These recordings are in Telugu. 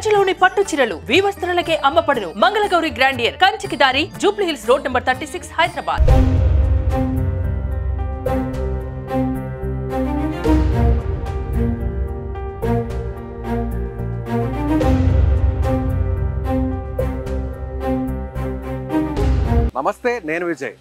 కంచిలోని పట్టు చీరలు వీవస్త్రాలకే అమ్మపడును. మంగళగౌరి గ్రాండియర్ కంచికి దారి Jubilee hills road number 36 Hyderabad. నమస్తే, నేను విజయ్.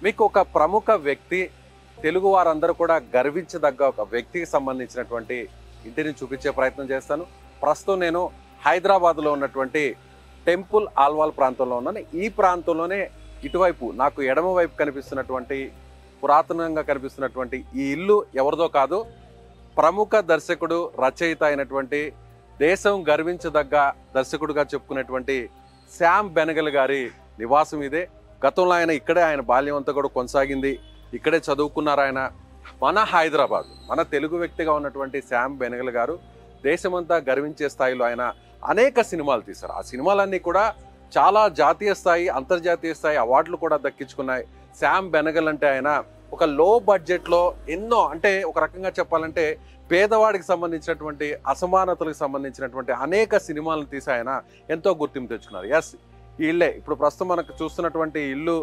మీకు ఒక ప్రముఖ వ్యక్తి, తెలుగు వారందరూ కూడా గర్వించదగ్గ ఒక వ్యక్తికి సంబంధించినటువంటి ఇంటిని చూపించే ప్రయత్నం చేస్తాను. ప్రస్తుతం నేను హైదరాబాద్లో ఉన్నటువంటి టెంపుల్ ఆల్వాల్ ప్రాంతంలో ఉన్నాను. ఈ ప్రాంతంలోనే ఇటువైపు నాకు ఎడమ వైపు కనిపిస్తున్నటువంటి పురాతనంగా కనిపిస్తున్నటువంటి ఈ ఇల్లు ఎవరిదో కాదు, ప్రముఖ దర్శకుడు, రచయిత అయినటువంటి, దేశం గర్వించదగ్గ దర్శకుడుగా చెప్పుకునేటువంటి శ్యామ్ బెనగల్ గారి నివాసం ఇదే. గతంలో ఆయన బాల్యం అంతా కూడా కొనసాగింది, ఇక్కడే చదువుకున్నారు ఆయన. మన హైదరాబాద్, మన తెలుగు వ్యక్తిగా ఉన్నటువంటి శ్యామ్ బెనగల్ గారు దేశమంతా గర్వించే స్థాయిలో ఆయన అనేక సినిమాలు తీశారు. ఆ సినిమాలన్నీ కూడా చాలా జాతీయ స్థాయి, అంతర్జాతీయ స్థాయి అవార్డులు కూడా దక్కించుకున్నాయి. శ్యామ్ బెనగల్ అంటే ఆయన ఒక లో బడ్జెట్లో ఎన్నో, అంటే ఒక రకంగా చెప్పాలంటే పేదవాడికి సంబంధించినటువంటి, అసమానతలకు సంబంధించినటువంటి అనేక సినిమాలను తీసి ఆయన ఎంతో గుర్తింపు తెచ్చుకున్నారు. ఎస్, ఈ ఇల్లే ఇప్పుడు ప్రస్తుతం మనకు చూస్తున్నటువంటి ఇల్లు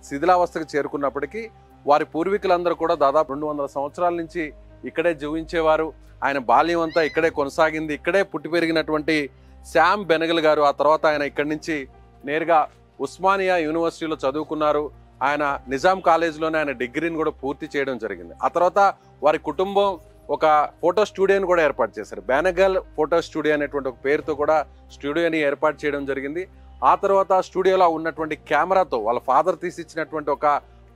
శిథిలావస్థకు చేరుకున్నప్పటికీ వారి పూర్వీకులందరూ కూడా దాదాపు 200 సంవత్సరాల నుంచి ఇక్కడే జీవించేవారు. ఆయన బాల్యం అంతా ఇక్కడే కొనసాగింది. ఇక్కడే పుట్టి పెరిగినటువంటి శ్యామ్ బెనగల్ గారు ఆ తర్వాత ఆయన ఇక్కడి నుంచి నేరుగా ఉస్మానియా యూనివర్సిటీలో చదువుకున్నారు. ఆయన నిజాం కాలేజీలోనే ఆయన డిగ్రీని కూడా పూర్తి చేయడం జరిగింది. ఆ తర్వాత వారి కుటుంబం ఒక ఫోటో స్టూడియోని కూడా ఏర్పాటు చేశారు. బెనగల్ ఫోటో స్టూడియో అనేటువంటి ఒక పేరుతో కూడా స్టూడియోని ఏర్పాటు చేయడం జరిగింది. ఆ తర్వాత స్టూడియోలో ఉన్నటువంటి కెమెరాతో, వాళ్ళ ఫాదర్ తీసి ఇచ్చినటువంటి ఒక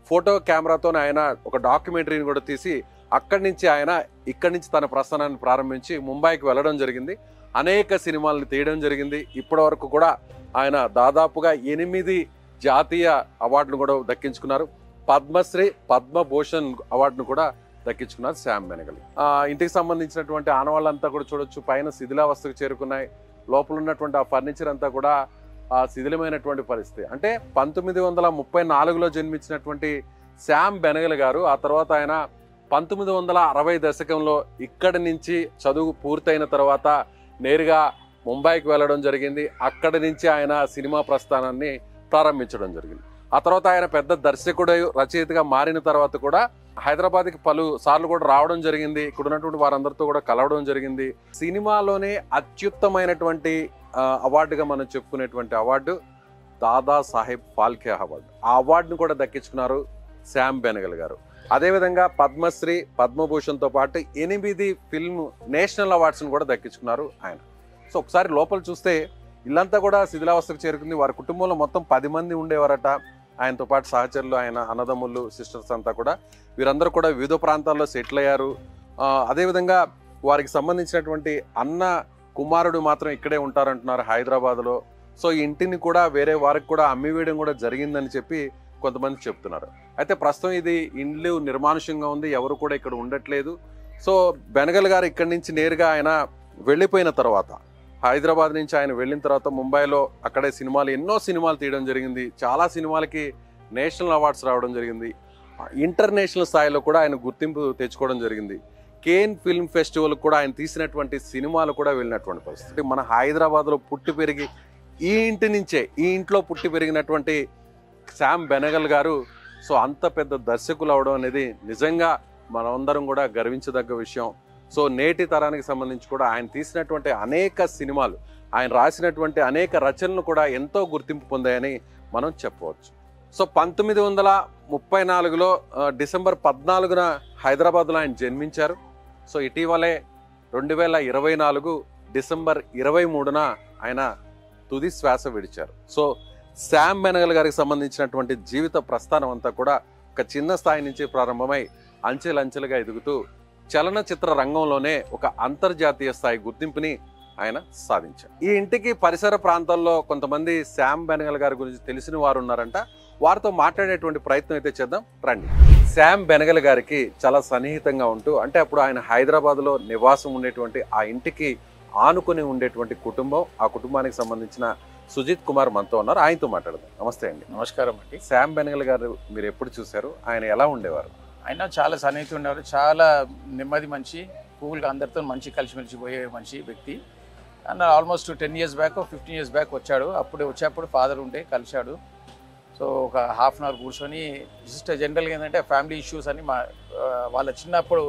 ఫోటో కెమెరాతో ఆయన ఒక డాక్యుమెంటరీని కూడా తీసి అక్కడి నుంచి ఆయన ఇక్కడి నుంచి తన ప్రస్థానాన్ని ప్రారంభించి ముంబైకి వెళ్ళడం జరిగింది. అనేక సినిమాలను తీయడం జరిగింది. ఇప్పటి వరకు కూడా ఆయన దాదాపుగా 8 జాతీయ అవార్డును కూడా దక్కించుకున్నారు. పద్మశ్రీ, పద్మభూషణ్ అవార్డును కూడా దక్కించుకున్నారు శ్యామ్ బెనగల్. ఇంటికి సంబంధించినటువంటి ఆనవాళ్ళంతా కూడా చూడొచ్చు, పైన శిథిలావస్థకు చేరుకున్నాయి. లోపల ఉన్నటువంటి ఆ ఫర్నిచర్ అంతా కూడా శిథిలమైనటువంటి పరిస్థితి. అంటే 1934లో జన్మించినటువంటి శ్యామ్ బెనగల్ గారు ఆ తర్వాత ఆయన 1960 దశకంలో ఇక్కడి నుంచి చదువు పూర్తయిన తర్వాత నేరుగా ముంబైకి వెళ్ళడం జరిగింది. అక్కడి నుంచి ఆయన సినిమా ప్రస్థానాన్ని ప్రారంభించడం జరిగింది. ఆ తర్వాత ఆయన పెద్ద దర్శకుడు, రచయితగా మారిన తర్వాత కూడా హైదరాబాద్కి పలు సార్లు కూడా రావడం జరిగింది. ఇక్కడ ఉన్నటువంటి వారందరితో కూడా కలవడం జరిగింది. సినిమాలోనే అత్యుత్తమైనటువంటి అవార్డుగా మనం చెప్పుకునేటువంటి అవార్డు దాదా సాహెబ్ ఫాల్కే అవార్డు. ఆ అవార్డును కూడా దక్కించుకున్నారు శ్యామ్ బెనగల్ గారు. అదేవిధంగా పద్మశ్రీ, పద్మభూషణ్తో పాటు 8 ఫిల్మ్ నేషనల్ అవార్డ్స్ని కూడా దక్కించుకున్నారు ఆయన. సో ఒకసారి లోపల చూస్తే ఇల్లంతా కూడా శిథిలావస్థకు చేరుకుంది. వారి కుటుంబంలో మొత్తం 10 మంది ఉండేవారట. ఆయనతో పాటు సహచరులు, ఆయన అన్నదమ్ములు, సిస్టర్స్ అంతా కూడా, వీరందరూ కూడా వివిధ ప్రాంతాల్లో సెటిల్ అయ్యారు. అదేవిధంగా వారికి సంబంధించినటువంటి అన్న కుమారుడు మాత్రం ఇక్కడే ఉంటారంటున్నారు హైదరాబాద్లో. సో ఈ ఇంటిని కూడా వేరే వారికి కూడా అమ్మివేయడం కూడా జరిగిందని చెప్పి కొంతమంది చెప్తున్నారు. అయితే ప్రస్తుతం ఇది ఇల్లు నిర్మానుష్యంగా ఉంది, ఎవరు కూడా ఇక్కడ ఉండట్లేదు. సో బెనగల్ గారు ఇక్కడి నుంచి నేరుగా ఆయన వెళ్ళిపోయిన తర్వాత, హైదరాబాద్ నుంచి ఆయన వెళ్ళిన తర్వాత ముంబైలో అక్కడే ఎన్నో సినిమాలు తీయడం జరిగింది. చాలా సినిమాలకి నేషనల్ అవార్డ్స్ రావడం జరిగింది. ఇంటర్నేషనల్ స్థాయిలో కూడా ఆయన గుర్తింపు తెచ్చుకోవడం జరిగింది. కేన్ ఫిల్మ్ ఫెస్టివల్ కూడా ఆయన తీసినటువంటి సినిమాలు కూడా వెళ్ళినటువంటి పరిస్థితి. మన హైదరాబాద్లో పుట్టి పెరిగి ఈ ఇంట్లో పుట్టి పెరిగినటువంటి శ్యామ్ బెనగల్ గారు సో అంత పెద్ద దర్శకులు అవడం అనేది నిజంగా మనందరం కూడా గర్వించదగ్గ విషయం. సో నేటి తరానికి సంబంధించి కూడా ఆయన తీసినటువంటి అనేక సినిమాలు, ఆయన రాసినటువంటి అనేక రచనలు కూడా ఎంతో గుర్తింపు పొందాయని మనం చెప్పవచ్చు. సో 1934లో డిసెంబర్ 14న హైదరాబాద్లో ఆయన జన్మించారు. సో ఇటీవలే 2024 డిసెంబర్ 23న ఆయన తుది శ్వాస విడిచారు. సో శ్యామ్ బెనగల్ గారికి సంబంధించినటువంటి జీవిత ప్రస్థానం అంతా కూడా ఒక చిన్న స్థాయి నుంచి ప్రారంభమై అంచెలంచెలుగా ఎదుగుతూ చలనచిత్ర రంగంలోనే ఒక అంతర్జాతీయ స్థాయి గుర్తింపుని ఆయన సాధించారు. ఈ ఇంటికి పరిసర ప్రాంతాల్లో కొంతమంది శ్యామ్ బెనగల్ గారి గురించి తెలిసిన వారు ఉన్నారంట. వారితో మాట్లాడేటువంటి ప్రయత్నం అయితే చేద్దాం, రండి. శ్యామ్ బెనగల్ గారికి చాలా సన్నిహితంగా ఉంటూ, అంటే అప్పుడు ఆయన హైదరాబాద్లో నివాసం ఉండేటువంటి ఆ ఇంటికి ఆనుకొని ఉండేటువంటి కుటుంబం, ఆ కుటుంబానికి సంబంధించిన సుజిత్ కుమార్ మనతో ఉన్నారు. ఆయనతో మాట్లాడదాం. నమస్తే అండి. నమస్కారం అండి. శ్యామ్ బెనగల్ గారు మీరు ఎప్పుడు చూశారు? ఆయన ఎలా ఉండేవారు? ఆయన చాలా సన్నిహితులు ఉండేవారు. చాలా నెమ్మది మనిషి, కూల్గా అందరితో మంచి కలిసిమెలిసి పోయే మనిషి వ్యక్తి. అన్న almost 10 years back 15 years back వచ్చాడు. అప్పుడు వచ్చేప్పుడు ఫాదర్ ఉండే కలిశాడు. సో ఒక హాఫ్ అన్ అవర్ కూర్చొని జస్ట్ జనరల్గా ఏంటంటే ఫ్యామిలీ ఇష్యూస్ అని వాళ్ళ చిన్నప్పుడు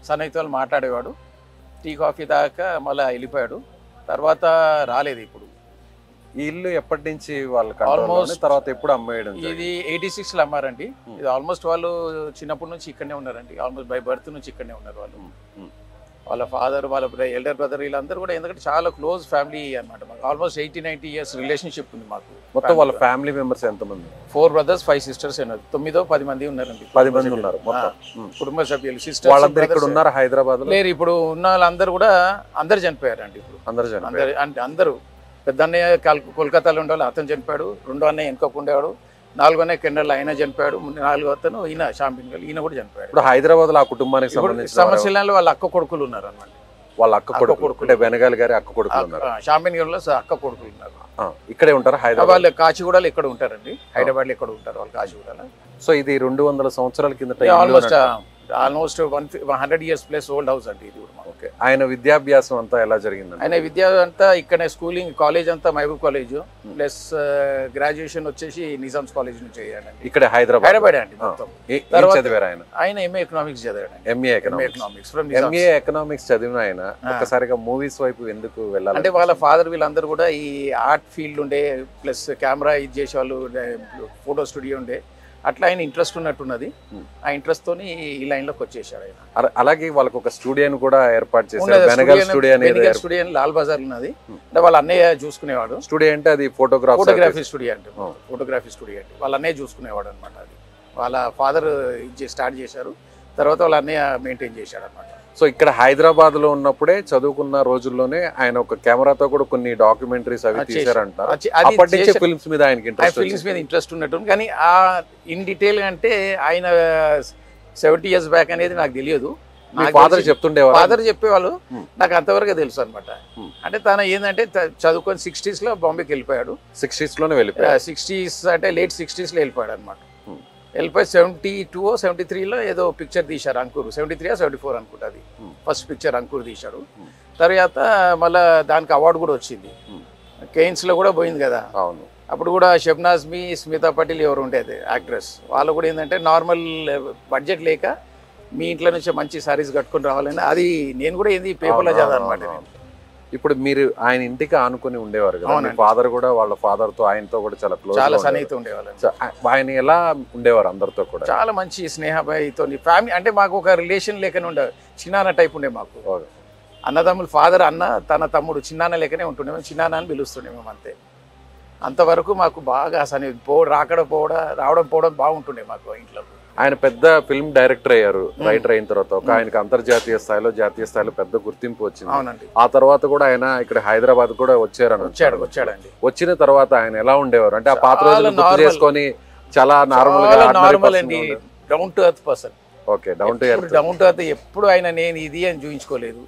సన్నిహితులు మాట్లాడేవాడు. టీ కాఫీ దాకా మళ్ళీ వెళ్ళిపోయాడు. తర్వాత రాలేదు. ఇప్పుడు ఈ ఇల్లు ఎప్పటి నుంచి వాళ్ళు ఆల్మోస్ట్ తర్వాత ఎప్పుడు అమ్మేయడం? ఇది 86లో అమ్మారండి. ఇది ఆల్మోస్ట్ వాళ్ళు చిన్నప్పటి నుంచి ఇక్కడనే ఉన్నారండి. ఆల్మోస్ట్ బై బర్త్ నుంచి ఇక్కడనే ఉన్నారు వాళ్ళు. వాళ్ళ ఫాదర్, వాళ్ళ ఎల్డర్ బ్రదర్ వీళ్ళందరూ కూడా ఎందుకంటే చాలా క్లోజ్ ఫ్యామిలీ అనమాట. మాకు ఆల్మోస్ట్ 80-90 years రిలేషన్షిప్ ఉంది మాకు. మొత్తం వాళ్ళ ఫ్యామిలీ మెంబర్స్ ఎంతమంది? 4 brothers 5 sisters ఉన్నారు. 9-10 మంది ఉన్నారండి. 10 మంది ఉన్నారు మొత్తం కుటుంబ సభ్యులు. సిస్టర్స్ వాళ్ళందరూ ఇక్కడ ఉన్నారు హైదరాబాద్ లో? లేరు. ఇప్పుడు ఉన్న వాళ్ళందరూ కూడా అందరు చనిపోయారండి. ఇప్పుడు అంటే అందరూ పెద్ద అన్నయ్య కోల్కతాలో ఉండేవాళ్ళు, అతను చనిపోయాడు. రెండో అన్నయ్య వెనుకకు ఉండేవాడు. 4వ అన్నయ్య కెనడాలో ఆయన చనిపోయాడు. 4వ అతను ఈయన షాంపిన్ ఈయన కూడా చనిపోయాడు. ఇప్పుడు హైదరాబాద్ లో ఆ కుటుంబానికి సంబంధించిన సమస్యలలో వాళ్ళ అక్క కొడుకులు ఉన్నారు అనమాట. వాళ్ళ అక్క కొడుకు అంటే బెనగాల్ గారి అక్క కొడుకులు ఉన్నారు. షాంపిన్ లో అక్క కొడుకులు ఉన్నారు. ఇక్కడే ఉంటారు హైదరాబాద్? వాళ్ళు కాచిగూడలో ఇక్కడ ఉంటారండి. హైదరాబాద్ లో ఇక్కడ ఉంటారు వాళ్ళు కాచిగూడలో. సో ఇది 200 సంవత్సరాల కిందట almost 100 years plus old house అండి ఇది. ఓకే. ఆయన విద్యాభ్యాసం అంతా ఎలా జరిగిందండి? ఆయన విద్య అంతా ఇక్కడనే స్కూలింగ్, కాలేజ్ అంతా మహబూబ్ కాలేజ్ ప్లస్ గ్రాడ్యుయేషన్ వచ్చేసి నిజామ్స్ కాలేజ్ నుంచి అయ్యాడండి. ఇక్కడ హైదరాబాద్ అండి మొత్తం. చదివారు ఆయన? ఆయన ఎంఏ ఎకనామిక్స్ చదివాడు. ఎంఏ ఎకనామిక్స్ చదివిన ఆయన ఒక్కసారిగా మూవీస్ వైపు ఎందుకు వెళ్ళాలి? అంటే వాళ్ళ ఫాదర్ వీళ్ళందరూ కూడా ఈ ఆర్ట్ ఫీల్డ్ ఉండే, ప్లస్ కెమెరా ఇది చేసేవాళ్ళు, ఫోటో స్టూడియో ఉండే, అట్లా ఆయన ఇంట్రెస్ట్ ఉన్నట్టున్నది. ఆ ఇంట్రెస్ట్ తోని ఈ లైన్ లోకి వచ్చేసాడు ఆయన. అలాగే వాళ్ళకి ఒక స్టూడియోని కూడా ఏర్పాటు చేశారు. బెనగల్ స్టూడియో లాల్ బజార్ ఉన్నది. అంటే వాళ్ళ అన్నయ్య చూసుకునేవాడు. స్టూడియో అంటే అది ఫోటోగ్రఫీ స్టూడియో అంటే ఫోటోగ్రఫీ స్టూడియో అంటే వాళ్ళ అన్నయ్య చూసుకునేవాడు అనమాట. అది వాళ్ళ ఫాదర్ స్టార్ట్ చేశారు, తర్వాత వాళ్ళ అన్నయ్య మెయింటైన్ చేశాడు అనమాట. సో ఇక్కడ హైదరాబాద్ లో ఉన్నప్పుడే చదువుకున్న రోజుల్లోనే ఆయన ఒక కెమెరాతో కూడా కొన్ని డాక్యుమెంటరీస్ అవి తీశారంటారు. అప్పటి నుంచి ఫిల్మ్స్ మీద ఆయనకి ఇంట్రెస్ట్ ఉన్నట్టు. కానీ ఆ ఇన్ డీటెయిల్ అంటే ఆయన 70 years బ్యాక్ అనేది నాకు తెలియదు. ఫాదర్ చెప్తుండేవారు, ఫాదర్ చెప్పేవాళ్ళు. నాకు అంతవరకు తెలుసు అనమాట. అంటే తన ఏంటంటే చదువుకొని 60s లో బాంబేకి వెళ్ళిపోయాడు. 60s లోనే వెళ్ళిపోయాడు. 60s అంటే లేట్ 60s లో వెళ్ళిపోయాడు అనమాట. వెళ్ళిపోయి 72 73లో ఏదో పిక్చర్ తీశారు అంకుర్. 73 or 74 అనుకుంటా అది ఫస్ట్ పిక్చర్ అంకుర్ తీశాడు. తర్వాత మళ్ళీ దానికి అవార్డు కూడా వచ్చింది. కేయిన్స్ లో కూడా పోయింది కదా. అవును. అప్పుడు కూడా షబ్నాజ్ మీ, స్మితా పటేల్ ఎవరు ఉండేది యాక్ట్రెస్, వాళ్ళు కూడా ఏంటంటే నార్మల్ బడ్జెట్ లేక మీ ఇంట్లో నుంచి మంచి సారీస్ కట్టుకుని రావాలని, అది నేను కూడా ఏంది పేపర్లో చదివాను అనమాట. ఇప్పుడు మీరు ఆయన ఇంటికి ఆనుకుని ఉండేవారు కదా, ఫాదర్ కూడా వాళ్ళ ఫాదర్ తో ఆయనతో కూడా చాలా క్లోజ్, చాలా సన్నిహితం ఉండేవాళ్ళు. ఆయన ఎలా ఉండేవారు అందరితో కూడా? చాలా మంచి స్నేహభాయితో ఫ్యామిలీ. అంటే మాకు ఒక రిలేషన్ లేకనే ఉండే, చిన్నాన్న టైప్ ఉండే మాకు. అన్నదమ్ములు, ఫాదర్ అన్న, తన తమ్ముడు చిన్నాన్న లేకనే ఉంటుండే. మేము చిన్నాన్న అని పిలుస్తుండే మేము అంతే. అంతవరకు మాకు బాగా రావడం పోవడం బాగుంటుండే మాకు ఇంట్లో. ఆయన పెద్ద ఫిల్మ్ డైరెక్టర్ అయ్యారు రైటర్ అయిన తర్వాత. ఒక ఆయనకు అంతర్జాతీయ స్థాయిలో, జాతీయ స్థాయిలో పెద్ద గుర్తింపు వచ్చింది. అవునండి. ఆ తర్వాత కూడా ఆయన ఇక్కడ హైదరాబాద్ కూడా వచ్చాడండి. వచ్చిన తర్వాత ఆయన ఎలా ఉండేవారు? అంటే ఆ పాత రోజులు గుర్తు చేసుకొని చాలా నార్మల్ అండి, down to earth person. Okay, down to earth. ఎప్పుడు ఆయన నేను ఇది అని చూపించుకోలేదు.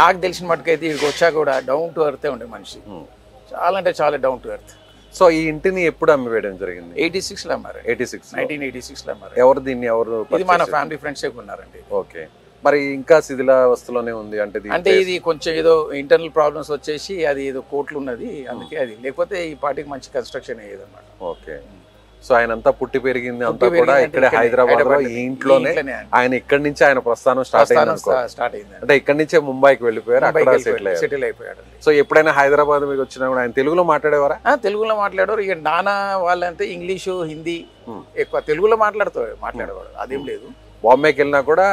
నాకు తెలిసిన మటుకైతే ఇక్కడికి వచ్చా కూడా డౌన్ టు ఎర్త్ ఉండే మనిషి. చాలా అంటే చాలా డౌన్ టు ఎర్త్. సో ఈ ఇంటిని ఎప్పుడు అమ్మివేయడం జరిగింది? 86లో అమ్మారు. 1986లో అమ్మారు. ఎవరు దీన్ని ఎవరు? ఇది మన ఫ్యామిలీ ఫ్రెండ్స్ ఉన్నారండి. ఓకే. మరి ఇంకా శిథిలావస్థలోనే ఉంది అంటే ఇది కొంచెం ఏదో ఇంటర్నల్ ప్రాబ్లమ్స్ వచ్చేసి అది ఏదో కోట్లు ఉన్నది, అందుకే అది. లేకపోతే ఈ పార్టీకి మంచి కన్స్ట్రక్షన్ అయ్యేది అన్నమాట. ఓకే. సో ఆయన అంతా పుట్టి పెరిగింది అంతా కూడా ఇక్కడ హైదరాబాద్ లో ఈ ఇంట్లోనే. ఆయన ఇక్కడ నుంచి ఆయన ప్రస్థానం స్టార్ట్ అయింది. అంటే ఇక్కడ నుంచే ముంబైకి వెళ్ళిపోయారు, అక్కడ సెటిల్ అయిపోయాడు. సో ఎప్పుడైనా హైదరాబాద్ మీకు వచ్చినా కూడా ఆయన తెలుగులో మాట్లాడేవారా? తెలుగులో మాట్లాడారు. ఇక నాన్న వాళ్ళంటే ఇంగ్లీషు, హిందీ ఎక్కువ, తెలుగులో మాట్లాడేవాడు. అదేం లేదు. బాంబేకి వెళ్ళినా కూడా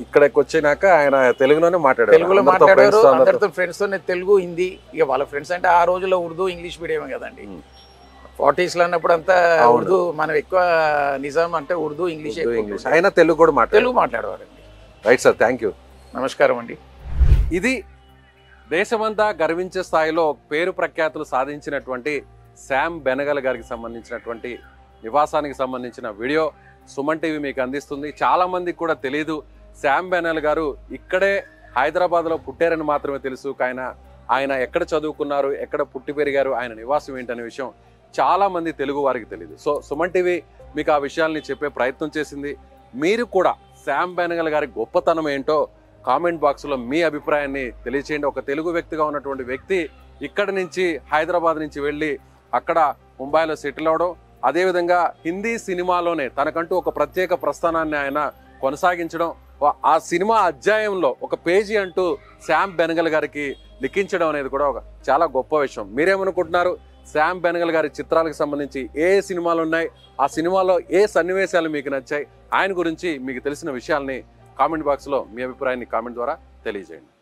ఇక్కడికి వచ్చినాక ఆయన తెలుగులోనే మాట్లాడారు. తెలుగులో మాట్లాడారు అందరితో, ఫ్రెండ్స్ తో తెలుగు, హిందీ. ఇక వాళ్ళ ఫ్రెండ్స్ అంటే ఆ రోజుల్లో ఉర్దూ, ఇంగ్లీష్ మీడియం కదండి. 40s లో అన్నప్పుడు అంతా ఉర్దూ. మనం ఎక్కువ నిజాం అంటే ఉర్దూ, ఇంగ్లీష్. ఆయన తెలుగు కూడా మాట్లాడేవారండి. Right sir, thank you. నమస్కారం అండి. ఇది దేశమంతా గర్వించే స్థాయిలో పేరు ప్రఖ్యాతులు సాధించినటువంటి శామ్ బెనగల్ గారికి సంబంధించినటువంటి నివాసానికి సంబంధించిన వీడియో సుమన్ టీవీ మీకు అందిస్తుంది. చాలా మందికి కూడా తెలియదు శామ్ బెనగల్ గారు ఇక్కడే హైదరాబాద్లో పుట్టారని మాత్రమే తెలుసు. ఆయన ఎక్కడ చదువుకున్నారు, ఎక్కడ పుట్టి పెరిగారు, ఆయన నివాసం ఏంటనే విషయం చాలా మంది తెలుగు వారికి తెలియదు. సో సుమన్ టీవీ మీకు ఆ విషయాల్ని చెప్పే ప్రయత్నం చేసింది. మీరు కూడా శామ్ బెనగల్ గారి గొప్పతనం ఏంటో కామెంట్ బాక్స్లో మీ అభిప్రాయాన్ని తెలియచేయండి. ఒక తెలుగు వ్యక్తిగా ఉన్నటువంటి వ్యక్తి ఇక్కడి నుంచి హైదరాబాద్ నుంచి వెళ్ళి అక్కడ ముంబైలో సెటిల్ అవడం, అదేవిధంగా హిందీ సినిమాలోనే తనకంటూ ఒక ప్రత్యేక ప్రస్థానాన్ని ఆయన కొనసాగించడం, ఆ సినిమా అధ్యాయంలో ఒక పేజీ అంటూ శ్యామ్ బెనగల్ గారికి లిఖించడం అనేది కూడా ఒక చాలా గొప్ప విషయం. మీరేమనుకుంటున్నారు? శ్యామ్ బెనగల్ గారి చిత్రాలకు సంబంధించి ఏ సినిమాలు ఉన్నాయి, ఆ సినిమాలో ఏ సన్నివేశాలు మీకు నచ్చాయి, ఆయన గురించి మీకు తెలిసిన విషయాల్ని కామెంట్ బాక్స్లో మీ అభిప్రాయాన్ని కామెంట్ ద్వారా తెలియజేయండి.